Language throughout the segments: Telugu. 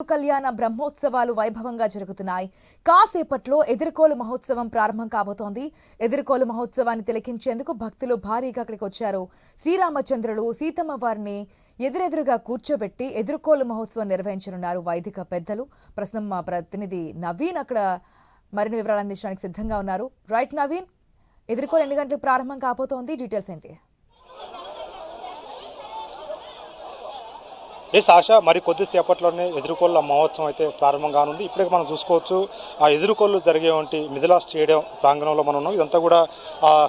కళ్యాణ బ్రహ్మోత్సవాలు వైభవంగా జరుగుతున్నాయి. కాసేపట్లో ఎదుర్కోలు మహోత్సవం ప్రారంభం కాబోతోంది. ఎదుర్కోలు మహోత్సవాన్ని తిలకించేందుకు భక్తులు భారీగా అక్కడికి వచ్చారు. శ్రీరామచంద్రులు సీతమ్మ వారిని ఎదురెదురుగా కూర్చోబెట్టి ఎదుర్కోలు మహోత్సవం నిర్వహించనున్నారు వైదిక పెద్దలు. ప్రస్తుతం మా ప్రతినిధి నవీన్ అక్కడ మరిన్ని వివరాలు అందించడానికి సిద్ధంగా ఉన్నారు. రైట్ నవీన్, ఎదుర్కోలు ఎన్ని గంటలకు ప్రారంభం కాబోతోంది, డీటెయిల్స్ ఏంటి? ఆశ మరి కొద్దిసేపట్లోనే ఎదుర్కోళ్ళ మహోత్సవం అయితే ప్రారంభం కానుంది. ఇప్పుడే మనం చూసుకోవచ్చు ఆ ఎదుర్కోళ్ళు జరిగేవంటి మిథిలా స్టేడియం ప్రాంగణంలో మనం ఉన్నాం. ఇదంతా కూడా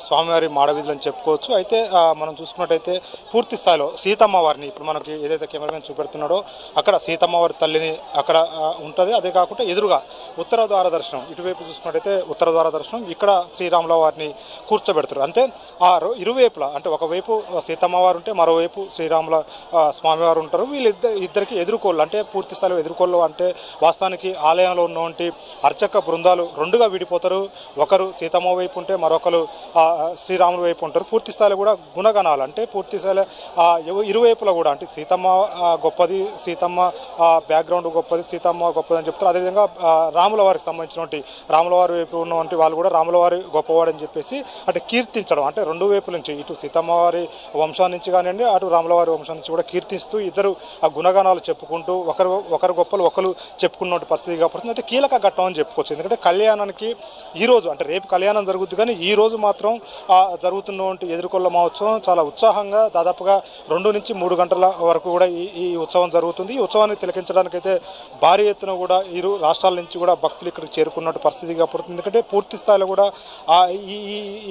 స్వామివారి మాడవీధులు అని చెప్పుకోవచ్చు. అయితే మనం చూసుకున్నట్టయితే పూర్తి స్థాయిలో సీతమ్మ వారిని ఇప్పుడు మనకి ఏదైతే కెమెరామెన్ చూపెడుతున్నాడో అక్కడ సీతమ్మ వారి తల్లిని అక్కడ ఉంటుంది. అదే కాకుండా ఎదురుగా ఉత్తర ద్వార దర్శనం, ఇటువైపు చూసుకున్నట్టయితే ఉత్తర ద్వార దర్శనం, ఇక్కడ శ్రీరాముల వారిని కూర్చోబెడతారు. అంటే ఆ ఇరువైపులా, అంటే ఒకవైపు సీతమ్మ వారు ఉంటే మరోవైపు శ్రీరాముల స్వామివారు ఉంటారు. ఇద్దరికి ఎదుర్కోళ్ళు, అంటే పూర్తి స్థాయిలో ఎదుర్కోళ్ళు అంటే వాస్తవానికి ఆలయంలో ఉన్నటువంటి అర్చక బృందాలు రెండుగా విడిపోతారు. ఒకరు సీతమ్మ వైపు ఉంటే మరొకరు శ్రీరాముల వైపు ఉంటారు. పూర్తి స్థాయిలో కూడా గుణగణాలు, అంటే పూర్తి స్థాయిలో ఇరువైపులా కూడా, అంటే సీతమ్మ గొప్పది, సీతమ్మ బ్యాక్గ్రౌండ్ గొప్పది, సీతమ్మ గొప్పది అని చెప్తారు. అదేవిధంగా రాముల వారికి సంబంధించినటువంటి రాముల వారి వైపు ఉన్నటువంటి వాళ్ళు కూడా రాముల వారి గొప్పవాడు అని చెప్పేసి అంటే కీర్తించడం, అంటే రెండు వైపుల నుంచి ఇటు సీతమ్మ వారి వంశం నుంచి కానివ్వండి అటు రాముల వారి వంశం నుంచి కూడా కీర్తిస్తూ ఇద్దరు ఆ గుణగణాలు చెప్పుకుంటూ ఒకరు గొప్పలు ఒకరు చెప్పుకున్న పరిస్థితి కాబట్టి అయితే కీలక ఘట్టం అని చెప్పుకోవచ్చు. ఎందుకంటే కళ్యాణానికి ఈరోజు, అంటే రేపు కళ్యాణం జరుగుతుంది కానీ ఈ రోజు మాత్రం జరుగుతున్నటువంటి ఎదుర్కొల్ల మహోత్సవం చాలా ఉత్సాహంగా దాదాపుగా 2 నుంచి 3 గంటల వరకు కూడా ఈ ఉత్సవం జరుగుతుంది. ఈ ఉత్సవాన్ని తిలకించడానికైతే భారీ ఎత్తున కూడా ఇరు రాష్ట్రాల నుంచి కూడా భక్తులు ఇక్కడికి చేరుకున్నట్టు పరిస్థితి కాబట్టి ఎందుకంటే పూర్తి స్థాయిలో కూడా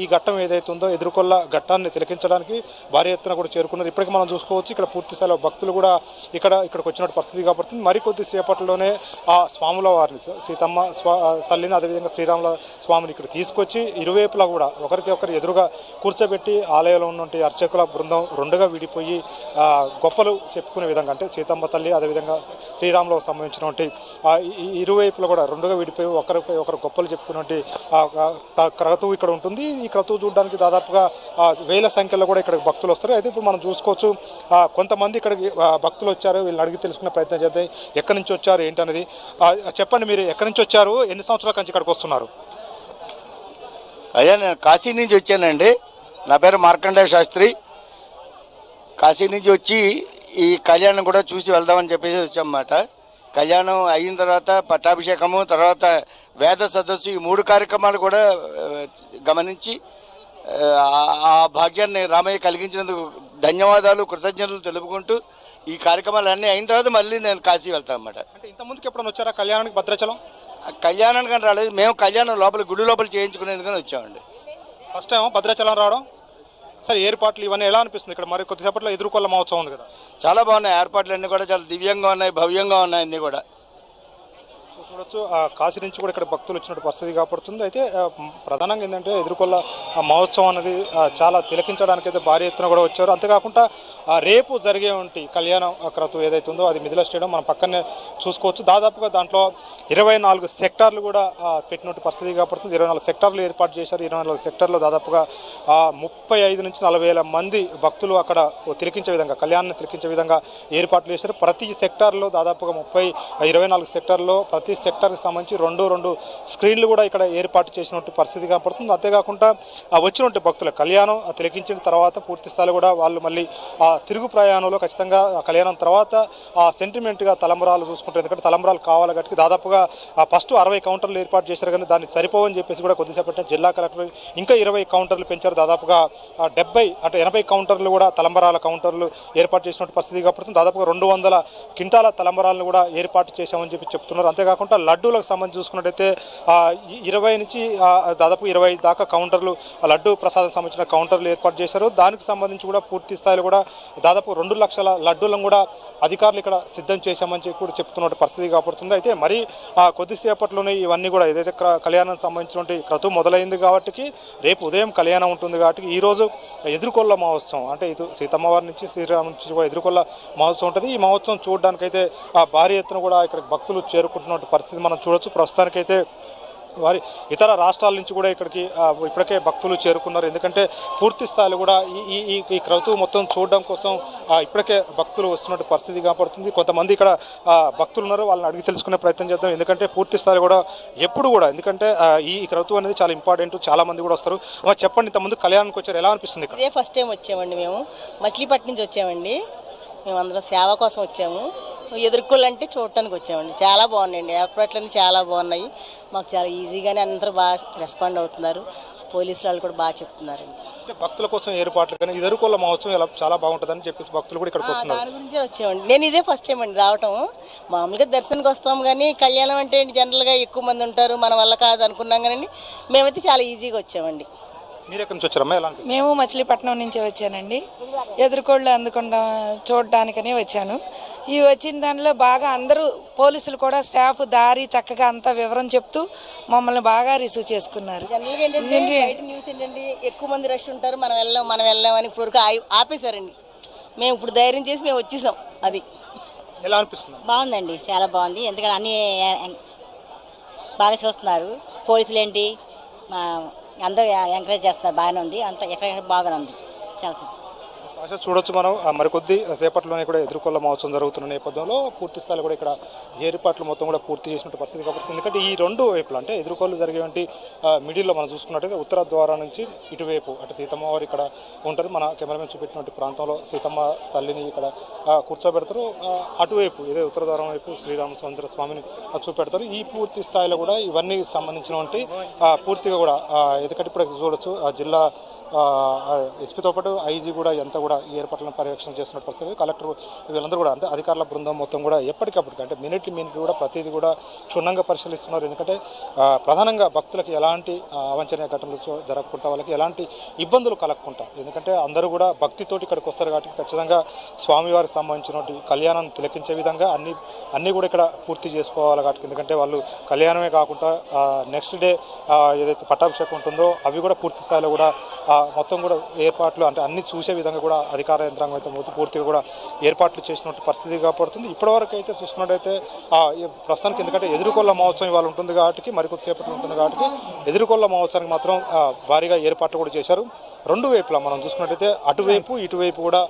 ఈ ఘట్టం ఏదైతే ఉందో ఎదుర్కొల్ల ఘట్టాన్ని తిలకించడానికి భారీ ఎత్తున కూడా చేరుకున్నారు. ఇప్పటికీ మనం చూసుకోవచ్చు ఇక్కడ పూర్తి స్థాయిలో భక్తులు కూడా ఇక్కడికి వచ్చినట్టు పరిస్థితి కాబట్టి మరికొద్ది సేపట్లోనే ఆ స్వాముల వారిని సీతమ్మ తల్లిని అదేవిధంగా శ్రీరాముల స్వామిని ఇక్కడ తీసుకొచ్చి ఇరువైపులా కూడా ఒకరికి ఒకరు ఎదురుగా కూర్చోబెట్టి ఆలయంలో ఉన్నటువంటి అర్చకుల బృందం రెండుగా విడిపోయి గొప్పలు చెప్పుకునే విధంగా, అంటే సీతమ్మ తల్లి అదేవిధంగా శ్రీరాములకు సంబంధించినటువంటి ఇరువైపులా కూడా రెండుగా విడిపోయి ఒకరిపై ఒకరు గొప్పలు చెప్పుకున్నటువంటి క్రతువు ఇక్కడ ఉంటుంది. ఈ క్రతువు చూడడానికి దాదాపుగా వేల సంఖ్యలో కూడా ఇక్కడ భక్తులు వస్తారు. అయితే ఇప్పుడు మనం చూసుకోవచ్చు కొంతమంది ఇక్కడికి భక్తులు వచ్చారు. వీళ్ళని అడిగి తెలుసుకునే ప్రయత్నం చేద్దాం. ఎక్కడి నుంచి వచ్చారు ఏంటి అనేది చెప్పండి. మీరు ఎక్కడి నుంచి వచ్చారు, ఎన్ని సంవత్సరాల నుంచి ఇక్కడికి వస్తున్నారు? అయ్యా నేను కాశీ నుంచి వచ్చానండి. నా పేరు మార్కండేయ శాస్త్రి. కాశీ నుంచి వచ్చి ఈ కళ్యాణం కూడా చూసి వెళ్దామని చెప్పేసి వచ్చామన్నమాట. కళ్యాణం అయిన తర్వాత పట్టాభిషేకము, తర్వాత వేద సదస్సు, ఈ 3 కార్యక్రమాలు కూడా గమనించి ఆ భాగ్యాన్ని రామయ్య కలిగించినందుకు ధన్యవాదాలు, కృతజ్ఞతలు తెలుపుకుంటూ ఈ కార్యక్రమాలు అన్నీ అయిన తర్వాత మళ్ళీ నేను కాశీ వెళ్తాను అన్నమాట. అంటే ఇంతకుముందుకు ఎప్పుడైనా వచ్చారా కళ్యాణానికి భద్రాచలం? కళ్యాణానికి కానీ రాలేదు, మేము కళ్యాణం లోపల గుడి లోపల చేయించుకునేందుకని వచ్చామండి. ఫస్ట్ టైం భద్రాచలం రావడం. సరే, ఏర్పాట్లు ఇవన్నీ ఎలా అనిపిస్తుంది ఇక్కడ? మరి కొద్దిసేపట్లో ఎదుర్కొల్ల మహోత్సవం ఉంది కదా, చాలా బాగున్నాయి. ఏర్పాట్లు అన్నీ కూడా చాలా దివ్యంగా ఉన్నాయి, భవ్యంగా ఉన్నాయి అన్నీ కూడా. చూడొచ్చు కాశీ నుంచి కూడా ఇక్కడ భక్తులు వచ్చినట్టు పరిస్థితి కాపాడుతుంది. అయితే ప్రధానంగా ఏంటంటే ఎదుర్కొల్ల మహోత్సవం అనేది చాలా తిలకించడానికి అయితే భారీ ఎత్తున కూడా వచ్చారు. అంతేకాకుండా రేపు జరిగేటువంటి కళ్యాణం క్రతువు ఏదైతే ఉందో అది మిథిలా స్టేడియం మనం పక్కనే చూసుకోవచ్చు. దాదాపుగా దాంట్లో 24 సెక్టార్లు కూడా పెట్టినట్టు పరిస్థితి కాపాడుతుంది. 24 సెక్టార్లు ఏర్పాటు చేశారు. 24 సెక్టార్లో దాదాపుగా 35 నుంచి 40,000 మంది భక్తులు అక్కడ తిలకించే విధంగా, కళ్యాణాన్ని తిలకించే విధంగా ఏర్పాట్లు చేశారు. ప్రతి సెక్టార్లో దాదాపుగా 24 సెక్టార్లో ప్రతి సెక్టార్కి సంబంధించి 2 స్క్రీన్లు కూడా ఇక్కడ ఏర్పాటు చేసినట్టు పరిస్థితి కనపడుతుంది. అంతేకాకుండా వచ్చినట్టు భక్తులు కళ్యాణం తిలకించిన తర్వాత పూర్తి స్థాయిలో కూడా వాళ్ళు మళ్ళీ తిరుగు ప్రయాణంలో ఖచ్చితంగా కళ్యాణం తర్వాత సెంటిమెంట్గా తలంబరాలు చూసుకుంటారు. ఎందుకంటే తలంబరాలు కావాలి కాబట్టి దాదాపుగా ఫస్ట్ 60 కౌంటర్లు ఏర్పాటు చేశారు. కానీ దాన్ని సరిపోవని చెప్పేసి కూడా కొద్దిసేపటి జిల్లా కలెక్టర్ ఇంకా 20 కౌంటర్లు పెంచారు. దాదాపుగా 70 అంటే 80 కౌంటర్లు కూడా తలంబరాల కౌంటర్లు ఏర్పాటు చేసినట్టు పరిస్థితి కనపడుతుంది. దాదాపుగా 200 క్వింటాల తలంబరాలను కూడా ఏర్పాటు చేశామని చెప్పి చెప్తున్నారు. అంతేకాకుండా లడ్డూలకు సంబంధించి చూసుకున్నట్టయితే 20 నుంచి దాదాపు 20 దాకా కౌంటర్లు లడ్డూ ప్రసాదం సంబంధించిన కౌంటర్లు ఏర్పాటు చేశారు. దానికి సంబంధించి కూడా పూర్తి స్థాయిలో కూడా దాదాపు 2 లక్షల లడ్డూలను కూడా అధికారులు ఇక్కడ సిద్ధం చేశామని చెప్పి కూడా చెప్తున్న పరిస్థితి కాపాడుతుంది. అయితే మరి కొద్దిసేపట్లోనే ఇవన్నీ కూడా ఏదైతే కళ్యాణానికి సంబంధించినటువంటి క్రతువు మొదలైంది కాబట్టి రేపు ఉదయం కళ్యాణం ఉంటుంది కాబట్టి ఈరోజు ఎదుర్కొల్ల మహోత్సవం, అంటే ఇది సీతమ్మ వారి నుంచి శ్రీరాము నుంచి కూడా ఎదుర్కొల్ల మహోత్సవం ఉంటుంది. ఈ మహోత్సవం చూడడానికైతే భారీ ఎత్తున కూడా ఇక్కడ భక్తులు చేరుకుంటున్న పరిస్థితి మనం చూడొచ్చు. ప్రస్తుతానికైతే వారి ఇతర రాష్ట్రాల నుంచి కూడా ఇక్కడికి ఇప్పటికే భక్తులు చేరుకున్నారు. ఎందుకంటే పూర్తి స్థాయిలో కూడా ఈ ఈ ఈ క్రతువు మొత్తం చూడడం కోసం ఇప్పటికే భక్తులు వస్తున్నట్టు పరిస్థితి కనపడుతుంది. కొంతమంది ఇక్కడ భక్తులు ఉన్నారు, వాళ్ళని అడిగి తెలుసుకునే ప్రయత్నం చేద్దాం. ఎందుకంటే పూర్తి స్థాయిలో కూడా ఎప్పుడు కూడా ఎందుకంటే ఈ క్రతువు అనేది చాలా ఇంపార్టెంట్, చాలా మంది కూడా వస్తారు. చెప్పండి, ఇంతకుముందు కళ్యాణానికి వచ్చారు, ఎలా అనిపిస్తుంది ఇక్కడ? ఇదే ఫస్ట్ టైం వచ్చామండి. మేము మచిలీపట్నం నుంచి వచ్చామండి. మేమందరం సేవ కోసం వచ్చాము. ఎదుర్కోవాలంటే చూడటానికి వచ్చామండి. చాలా బాగున్నాయండి, ఏర్పాట్లన్నీ చాలా బాగున్నాయి. మాకు చాలా ఈజీగానే అందరూ బాగా రెస్పాండ్ అవుతున్నారు. పోలీసు వాళ్ళు కూడా బాగా చెప్తున్నారండి. భక్తుల కోసం ఏర్పాట్లు కానీ ఎదుర్కోళ్ళ మహోత్సవం ఇలా చాలా బాగుంటుందని చెప్పేసి భక్తులు కూడా ఇక్కడికి వస్తున్నారు. దాని గురించే వచ్చామండి. నేను ఇదే ఫస్ట్ టైం అండి రావటం. మామూలుగా దర్శనానికి వస్తాం కానీ కళ్యాణం అంటే జనరల్గా ఎక్కువ మంది ఉంటారు, మన వల్ల కాదు అనుకున్నాం కానీ మేమైతే చాలా ఈజీగా వచ్చామండి. మీరు ఎక్కడి నుంచి వచ్చారమ్మా, ఎలా అనిపిస్తుంది? మేము మచిలీపట్నం నుంచి వచ్చానండి. ఎదుర్కోళ్ళు అందుకుండా చూడడానికని వచ్చాను. ఈ వచ్చిన దానిలో బాగా అందరూ పోలీసులు కూడా స్టాఫ్ దారి చక్కగా అంతా వివరం చెప్తూ మమ్మల్ని బాగా రిసీవ్ చేసుకున్నారు. జనరల్గా ఏంటంటే బయట న్యూస్ ఏంటంటే ఎక్కువ మంది రష్ ఉంటారు, మనం వెళ్ళాం అని ఇప్పుడు ఆపేశారండి. మేము ఇప్పుడు ధైర్యం చేసి మేము వచ్చేసాం. అది ఎలా అనిపిస్తుంది? బాగుందండి, చాలా బాగుంది. ఎందుకంటే అన్నీ బాగా చూస్తున్నారు. పోలీసులు ఏంటి అందరూ ఎంకరేజ్ చేస్తున్నారు. బాగానే ఉంది, అంత ఎక్కడ బాగానే ఉంది. చాలా చూడొచ్చు మనం మరికొద్ది సేపట్లోనే కూడా ఎదుర్కొల్ల మహోత్సవం జరుగుతున్న నేపథ్యంలో పూర్తి స్థాయిలో కూడా ఇక్కడ ఏర్పాట్లు మొత్తం కూడా పూర్తి చేసినట్టు పరిస్థితి కాబట్టి, ఎందుకంటే ఈ రెండు వైపులు అంటే ఎదుర్కోళ్ళు జరిగేటువంటి మిడిల్లో మనం చూసుకున్నట్టయితే ఉత్తర ద్వారం నుంచి ఇటువైపు అంటే సీతమ్మ వారు ఇక్కడ ఉంటుంది. మన కెమెరామెన్ చూపెట్టినటువంటి ప్రాంతంలో సీతమ్మ తల్లిని ఇక్కడ కూర్చోబెడతారు. అటువైపు ఏదో ఉత్తర ద్వారం వైపు శ్రీరామచంద్ర స్వామిని చూపెడతారు. ఈ పూర్తి స్థాయిలో కూడా ఇవన్నీ సంబంధించినటువంటి పూర్తిగా కూడా ఎందుకంటే ఇప్పుడు చూడొచ్చు జిల్లా ఎస్పీతో పాటు ఐజీ కూడా ఎంత కూడా ఈ ఏర్పాట్లను పర్యవేక్షణ చేస్తున్న పరిస్థితి. కలెక్టర్ వీళ్ళందరూ కూడా అంటే అధికారుల బృందం మొత్తం కూడా ఎప్పటికప్పుడు అంటే మినిట్ కూడా ప్రతిదీ కూడా క్షుణ్ణంగా పరిశీలిస్తున్నారు. ఎందుకంటే ప్రధానంగా భక్తులకు ఎలాంటి అవాంఛనీయ ఘటనలు జరగకుండా, వాళ్ళకి ఎలాంటి ఇబ్బందులు కలగకుండా, ఎందుకంటే అందరూ కూడా భక్తితోటి ఇక్కడికి వస్తారు కాబట్టి ఖచ్చితంగా స్వామివారికి సంబంధించినటువంటి కళ్యాణాన్ని తిలకించే విధంగా అన్నీ కూడా ఇక్కడ పూర్తి చేసుకోవాలి కాబట్టి, ఎందుకంటే వాళ్ళు కళ్యాణమే కాకుండా నెక్స్ట్ డే ఏదైతే పట్టాభిషేకం ఉంటుందో అవి కూడా పూర్తి స్థాయిలో కూడా మొత్తం కూడా ఏర్పాట్లు అంటే అన్ని చూసే విధంగా కూడా అధికార యంత్రాంగం అయితే పూర్తిగా కూడా ఏర్పాట్లు చేసినట్టు పరిస్థితి కాబడుతుంది. ఇప్పటివరకు అయితే చూసుకున్నట్టయితే ప్రస్తుతానికి ఎందుకంటే ఎదుర్కొల్ల మహోత్సవం ఇవాళ ఉంటుంది కాబట్టి మరికొద్దిసేపట్లో ఉంటుంది కాబట్టి ఎదుర్కొల్ల మహోత్సవానికి మాత్రం భారీగా ఏర్పాట్లు కూడా చేశారు. రెండు వైపులా మనం చూసుకున్నట్టయితే అటువైపు ఇటువైపు కూడా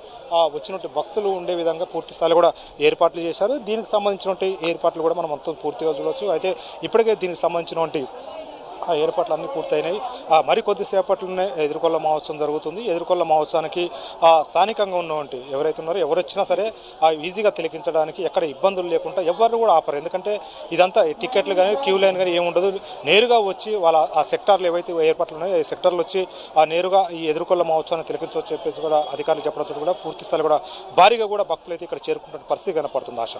వచ్చినట్టు భక్తులు ఉండే విధంగా పూర్తి స్థాయిలో కూడా ఏర్పాట్లు చేశారు. దీనికి సంబంధించినటువంటి ఏర్పాట్లు కూడా మనం మొత్తం పూర్తిగా చూడవచ్చు. అయితే ఇప్పటికే దీనికి సంబంధించినటువంటి ఏర్పాట్లు అన్నీ పూర్తయినాయి. మరి కొద్దిసేపట్లోనే ఎదుర్కొల్ల మహోత్సవం జరుగుతుంది. ఎదుర్కొల్ల మహోత్సవానికి స్థానికంగా ఉన్నటువంటి ఎవరైతే ఉన్నారో ఎవరు వచ్చినా సరే ఈజీగా తిలకించడానికి ఎక్కడ ఇబ్బందులు లేకుండా ఎవరు కూడా ఆపరు. ఎందుకంటే ఇదంతా టికెట్లు కానీ క్యూ లైన్ కానీ ఏముండదు. నేరుగా వచ్చి వాళ్ళ ఆ సెక్టార్లు ఏవైతే ఏర్పాట్లు ఉన్నాయో ఈ సెక్టార్లు వచ్చి నేరుగా ఈ ఎదుర్కొల్ల మహోత్సవాన్ని తిలకించవచ్చు చెప్పేసి కూడా అధికారులు చెప్పడంతో కూడా పూర్తి స్థాయిలో కూడా భారీగా కూడా భక్తులు అయితే ఇక్కడ చేరుకుంటున్న పరిస్థితి కనపడుతుంది. ఆశ.